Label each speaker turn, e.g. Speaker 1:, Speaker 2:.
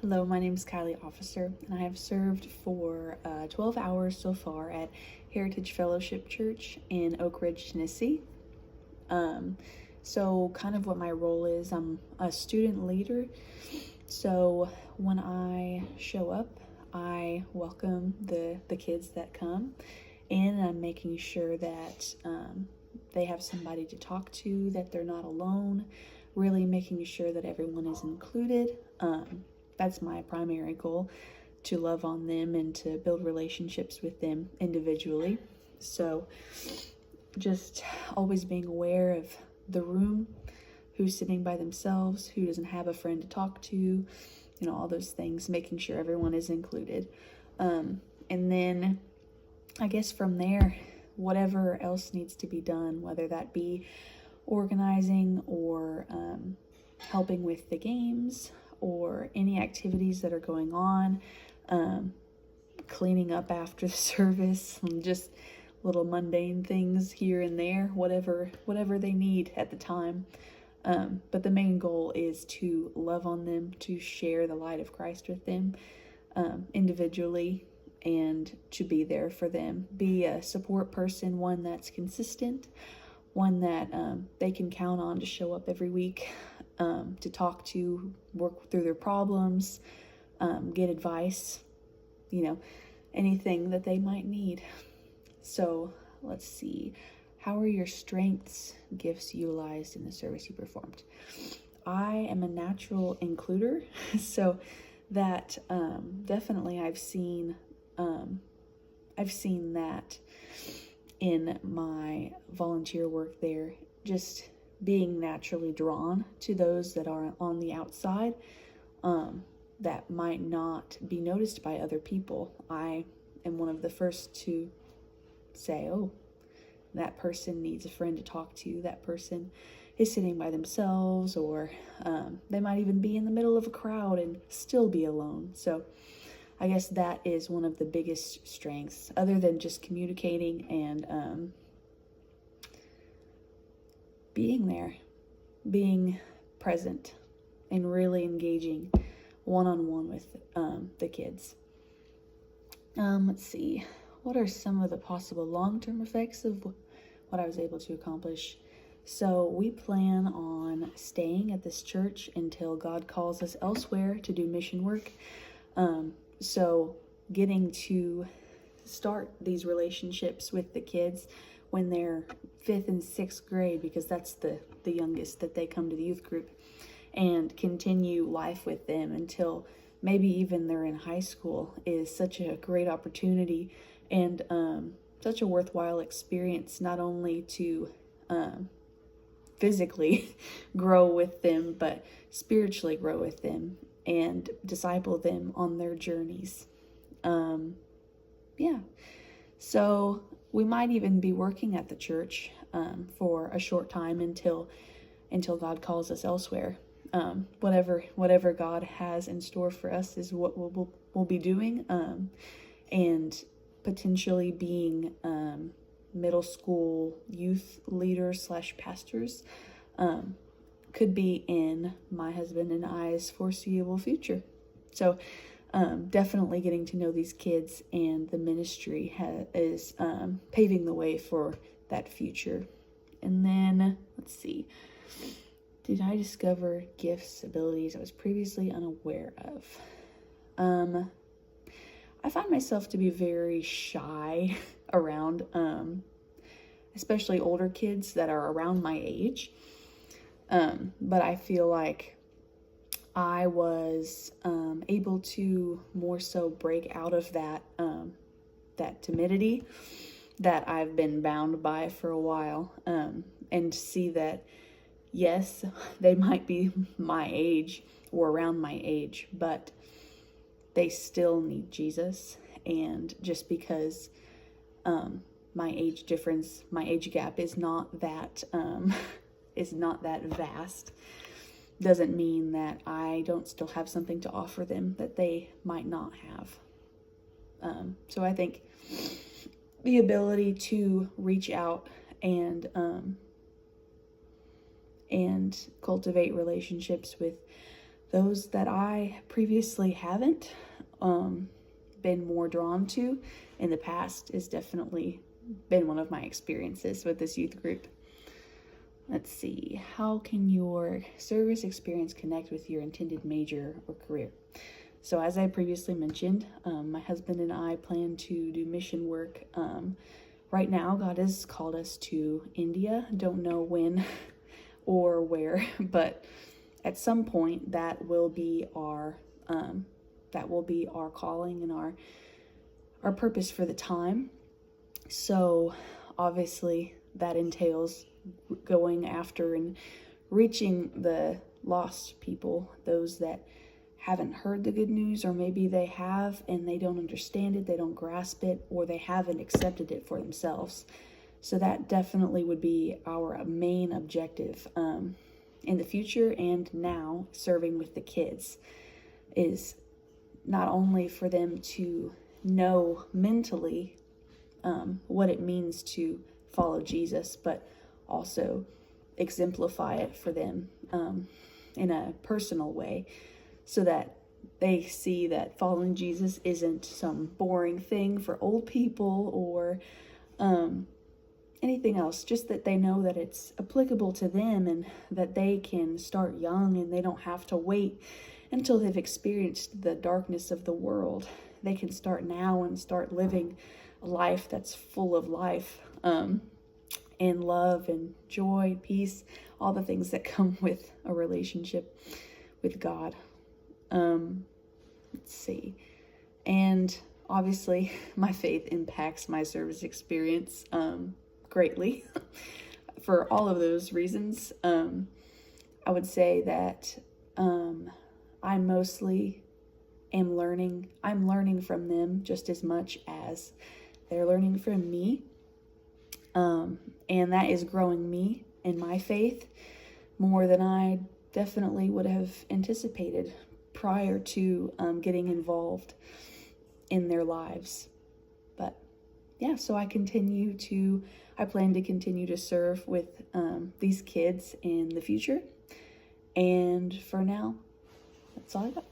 Speaker 1: Hello, my name is Kylie Officer, and I have served for 12 hours so far at Heritage Fellowship Church in Oak Ridge, Tennessee. So kind of what my role is, I'm a student leader. So when I show up, I welcome the kids that come in, and I'm making sure that they have somebody to talk to, that they're not alone, really making sure that everyone is included. That's my primary goal, to love on them and to build relationships with them individually. So just always being aware of the room, who's sitting by themselves, who doesn't have a friend to talk to, all those things, making sure everyone is included. And then I guess from there, whatever else needs to be done, whether that be organizing or helping with the games or any activities that are going on, cleaning up after the service, just little mundane things here and there, whatever they need at the time. But the main goal is to love on them, to share the light of Christ with them individually, and to be there for them. Be a support person, one that's consistent, one that they can count on to show up every week, to talk to, work through their problems, get advice, anything that they might need. So let's see. How are your strengths, gifts utilized in the service you performed? I am a natural includer, so that definitely I've seen that in my volunteer work there, just being naturally drawn to those that are on the outside, that might not be noticed by other people. I am one of the first to say, oh, that person needs a friend to talk to, that person is sitting by themselves, or they might even be in the middle of a crowd and still be alone. So I guess that is one of the biggest strengths, other than just communicating and being there, being present, and really engaging one-on-one with the kids. Let's see. What are some of the possible long-term effects of what I was able to accomplish? So we plan on staying at this church until God calls us elsewhere to do mission work. So getting to start these relationships with the kids when they're 5th and 6th grade, because that's the youngest that they come to the youth group, and continue life with them until maybe even they're in high school, is such a great opportunity and such a worthwhile experience, not only to physically grow with them, but spiritually grow with them and disciple them on their journeys. So we might even be working at the church for a short time until God calls us elsewhere. Whatever God has in store for us is what we'll be doing, and potentially being middle school youth leaders / pastors could be in my husband and I's foreseeable future. So definitely getting to know these kids and the ministry is paving the way for that future. And then let's see. Did I discover gifts, abilities I was previously unaware of? I find myself to be very shy around, especially older kids that are around my age. But I feel like I was able to more so break out of that timidity that I've been bound by for a while, and see that, yes, they might be my age or around my age, but they still need Jesus. And just because my age difference, my age gap is not that vast, doesn't mean that I don't still have something to offer them that they might not have. So I think the ability to reach out and cultivate relationships with those that I previously haven't been more drawn to in the past is definitely been one of my experiences with this youth group. Let's see, how can your service experience connect with your intended major or career? So as I previously mentioned, my husband and I plan to do mission work. Right now, God has called us to India. Don't know when or where, but at some point that will be our calling and our purpose for the time. So obviously that entails going after and reaching the lost people, those that haven't heard the good news, or maybe they have and they don't understand it, they don't grasp it, or they haven't accepted it for themselves. So that definitely would be our main objective in the future and now, serving with the kids, is not only for them to know mentally what it means to follow Jesus, but also exemplify it for them in a personal way, so that they see that following Jesus isn't some boring thing for old people or anything else, just that they know that it's applicable to them and that they can start young and they don't have to wait until they've experienced the darkness of the world. They can start now and start living a life that's full of life and love and joy, peace, all the things that come with a relationship with God. Let's see. And obviously my faith impacts my service experience greatly for all of those reasons. I would say that I mostly am learning. I'm learning from them just as much as they're learning from me. And that is growing me in my faith more than I definitely would have anticipated prior to getting involved in their lives. But yeah, so I plan to continue to serve with these kids in the future. And for now, that's all I got.